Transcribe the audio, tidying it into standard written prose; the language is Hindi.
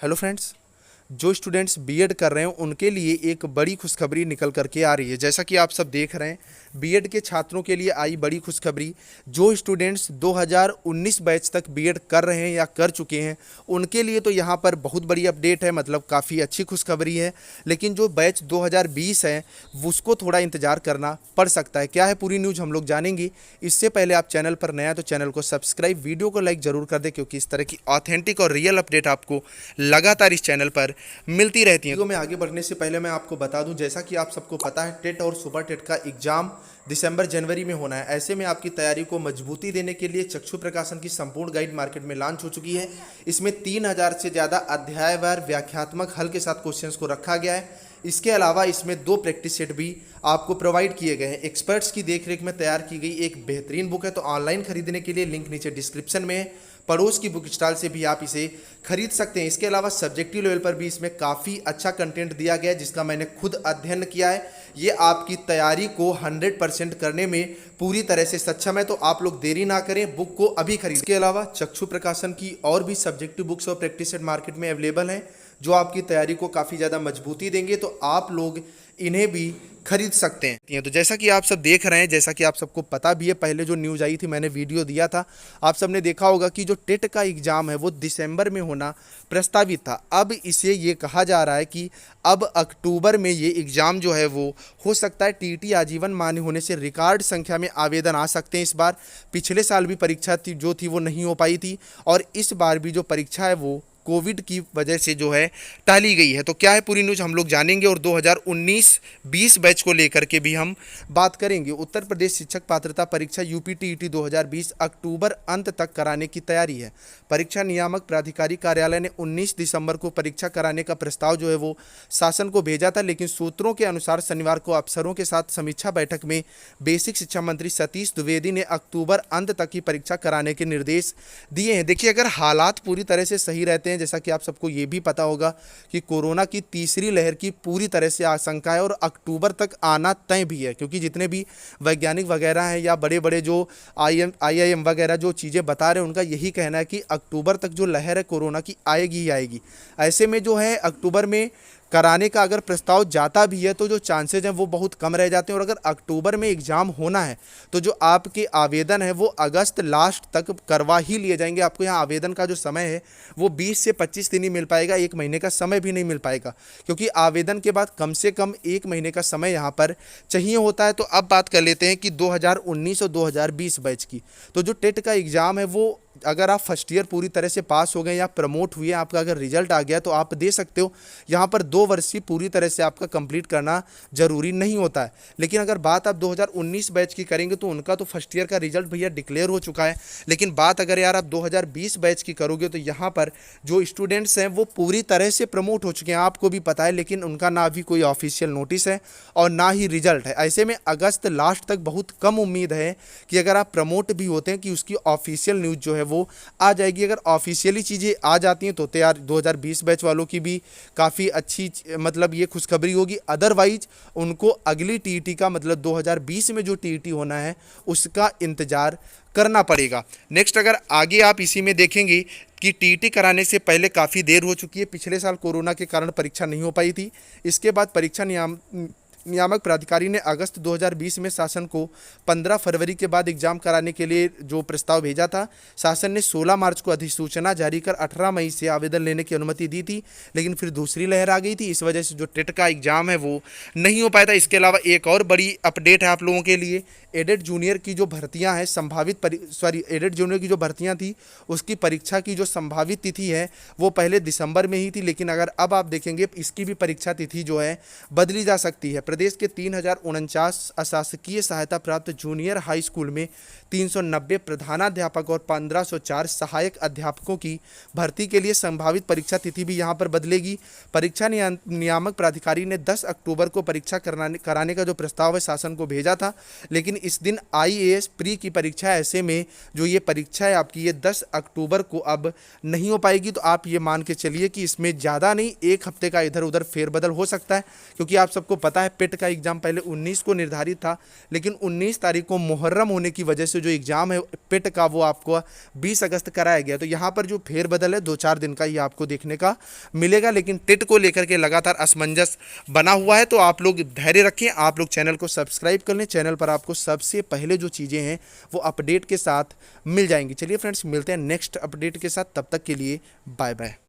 हेलो फ्रेंड्स, जो स्टूडेंट्स बीएड कर रहे हैं उनके लिए एक बड़ी खुशखबरी निकल कर के आ रही है। जैसा कि आप सब देख रहे हैं, बीएड के छात्रों के लिए आई बड़ी खुशखबरी। जो स्टूडेंट्स 2019 बैच तक बीएड कर रहे हैं या कर चुके हैं उनके लिए तो यहाँ पर बहुत बड़ी अपडेट है, मतलब काफ़ी अच्छी खुशखबरी है। लेकिन जो बैच 2020 है उसको थोड़ा इंतज़ार करना पड़ सकता है। क्या है पूरी न्यूज़ हम लोग जानेंगे। इससे पहले आप चैनल पर नया तो चैनल को सब्सक्राइब, वीडियो को लाइक ज़रूर कर दें, क्योंकि इस तरह की ऑथेंटिक और रियल अपडेट आपको लगातार इस चैनल पर मिलती रहती हैं। तो मैं आगे बढ़ने से पहले मैं आपको बता दूं, जैसा कि आप सबको पता है टेट और सुपर टेट का एग्जाम दिसंबर जनवरी में होना है। ऐसे में आपकी तैयारी को मजबूती देने के लिए चक्षु प्रकाशन की संपूर्ण गाइड मार्केट में लॉन्च हो चुकी है। इसमें 3000 से ज़्यादा अध्यायवार व्याख्यात्मक हल के साथ क्वेश्चंस को रखा गया है। इसके अलावा इसमें 2 प्रैक्टिस सेट भी आपको प्रोवाइड किए गए हैं। एक्सपर्ट्स की देखरेख में तैयार की गई एक बेहतरीन बुक है। तो ऑनलाइन खरीदने के लिए लिंक नीचे डिस्क्रिप्शन में है। पड़ोस की बुक स्टॉल से भी आप इसे खरीद सकते हैं। इसके अलावा सब्जेक्टिव लेवल पर भी इसमें काफ़ी अच्छा कंटेंट दिया गया है, जिसका मैंने खुद अध्ययन किया है। ये आपकी तैयारी को 100% करने में पूरी तरह से सक्षम है। तो आप लोग देरी ना करें, बुक को अभी खरीदें। इसके अलावा चक्षु प्रकाशन की और भी सब्जेक्टिव बुक्स और प्रैक्टिस सेट मार्केट में अवेलेबल हैं, जो आपकी तैयारी को काफ़ी ज़्यादा मजबूती देंगे। तो आप लोग इन्हें भी खरीद सकते हैं। तो जैसा कि आप सब देख रहे हैं, जैसा कि आप सबको पता भी है, पहले जो न्यूज़ आई थी मैंने वीडियो दिया था, आप सबने देखा होगा कि जो टेट का एग्ज़ाम है वो दिसंबर में होना प्रस्तावित था। अब इसे ये कहा जा रहा है कि अब अक्टूबर में ये एग्ज़ाम जो है वो हो सकता है। टीटी आजीवन मान्य होने से रिकॉर्ड संख्या में आवेदन आ सकते हैं इस बार। पिछले साल भी परीक्षा थी वो नहीं हो पाई थी, और इस बार भी जो परीक्षा है वो कोविड की वजह से जो है टाली गई है। तो क्या है पूरी न्यूज़ हम लोग जानेंगे, और 2019-20 बैच को लेकर के भी हम बात करेंगे। उत्तर प्रदेश शिक्षक पात्रता परीक्षा यूपीटीईटी 2020 अक्टूबर अंत तक कराने की तैयारी है। परीक्षा नियामक प्राधिकारी कार्यालय ने 19 दिसंबर को परीक्षा कराने का प्रस्ताव जो है वो शासन को भेजा था, लेकिन सूत्रों के अनुसार शनिवार को अफसरों के साथ समीक्षा बैठक में बेसिक शिक्षा मंत्री सतीश द्विवेदी ने अक्टूबर अंत तक ही परीक्षा कराने के निर्देश दिए हैं। देखिए, अगर हालात पूरी तरह से सही रहते हैं, जैसा कि आप सबको ये भी पता होगा कि कोरोना की तीसरी लहर की पूरी तरह से आशंका है और अक्टूबर तक आना तय भी है, क्योंकि जितने भी वैज्ञानिक वगैरह हैं या बड़े बड़े जो IIM वगैरह जो चीज़ें बता रहे हैं, उनका यही कहना है कि अक्टूबर तक जो लहर है कोरोना की आएगी ही आएगी। ऐसे में जो है अक्टूबर में कराने का अगर प्रस्ताव जाता भी है तो जो चांसेज हैं वो बहुत कम रह जाते हैं। और अगर अक्टूबर में एग्ज़ाम होना है तो जो आपके आवेदन है वो अगस्त लास्ट तक करवा ही लिए जाएंगे। आपको यहाँ आवेदन का जो समय है वो 20 से 25 दिन ही मिल पाएगा, 1 महीने का समय भी नहीं मिल पाएगा, क्योंकि आवेदन के बाद कम से कम 1 महीने का समय यहाँ पर चाहिए होता है। तो अब बात कर लेते हैं कि 2019 और 2020 बैच की। तो जो टेट का एग्ज़ाम है वो अगर आप फर्स्ट ईयर पूरी तरह से पास हो गए या प्रमोट हुए, आपका अगर रिजल्ट आ गया तो आप दे सकते हो। यहाँ पर 2 वर्ष ही पूरी तरह से आपका कंप्लीट करना जरूरी नहीं होता है। लेकिन अगर बात आप 2019 बैच की करेंगे तो उनका तो फर्स्ट ईयर का रिजल्ट भैया डिक्लेयर हो चुका है। लेकिन बात अगर यार आप 2020 बैच की करोगे तो यहाँ पर जो स्टूडेंट्स हैं वो पूरी तरह से प्रमोट हो चुके हैं, आपको भी पता है, लेकिन उनका ना भी कोई ऑफिशियल नोटिस है और ना ही रिजल्ट है। ऐसे में अगस्त लास्ट तक बहुत कम उम्मीद है कि अगर आप प्रमोट भी होते हैं कि उसकी ऑफिशियल न्यूज़ जो है वो आ जाएगी। अगर ऑफिशियली चीज़ें आ जाती हैं तो यार 2020 बैच वालों की भी काफ़ी अच्छी मतलब ये खुशखबरी होगी। अदरवाइज उनको अगली टीईटी का मतलब 2020 में जो टीईटी होना है उसका इंतज़ार करना पड़ेगा। नेक्स्ट अगर आगे आप इसी में देखेंगे कि टीईटी कराने से पहले काफ़ी देर हो चुकी है। पिछले साल कोरोना के कारण परीक्षा नहीं हो पाई थी। इसके बाद परीक्षा नियामक प्राधिकारी ने अगस्त 2020 में शासन को 15 फरवरी के बाद एग्जाम कराने के लिए जो प्रस्ताव भेजा था। शासन ने 16 मार्च को अधिसूचना जारी कर 18 मई से आवेदन लेने की अनुमति दी थी, लेकिन फिर दूसरी लहर आ गई थी। इस वजह से जो टेट का एग्ज़ाम है वो नहीं हो पाया था। इसके अलावा एक और बड़ी अपडेट है आप लोगों के लिए। एडेड जूनियर की जो भर्तियां हैं एडेड जूनियर की जो भर्तियां थी उसकी परीक्षा की जो संभावित तिथि है वो पहले दिसंबर में ही थी, लेकिन अगर अब आप देखेंगे इसकी भी परीक्षा तिथि जो है बदली जा सकती है। प्रदेश के 3049 अशासकीय सहायता प्राप्त जूनियर हाई स्कूल में 390 प्रधानाध्यापक और 1504 सहायक अध्यापकों की भर्ती के लिए संभावित परीक्षा तिथि भी यहाँ पर बदलेगी। परीक्षा नियामक प्राधिकारी ने 10 अक्टूबर को परीक्षा कराने का जो प्रस्ताव है शासन को भेजा था, लेकिन इस दिन IAS प्री की परीक्षा है। ऐसे में जो ये परीक्षा है आपकी ये 10 अक्टूबर को अब नहीं हो पाएगी। तो आप ये मान के चलिए कि इसमें ज़्यादा नहीं 1 हफ्ते का इधर उधर फेरबदल हो सकता है, क्योंकि आप सबको पता है पेट का एग्ज़ाम पहले 19 को निर्धारित था, लेकिन 19 तारीख को मुहर्रम होने की वजह से जो एग्ज़ाम है पेट का वो आपको 20 अगस्त कराया गया। तो यहाँ पर जो फेरबदल है 2-4 दिन का ही आपको देखने का मिलेगा, लेकिन टेट को लेकर के लगातार असमंजस बना हुआ है। तो आप लोग धैर्य रखें, आप लोग चैनल को सब्सक्राइब कर लें, चैनल पर आपको सबसे पहले जो चीज़ें हैं वो अपडेट के साथ मिल जाएंगी। चलिए फ्रेंड्स, मिलते हैं नेक्स्ट अपडेट के साथ, तब तक के लिए बाय बाय।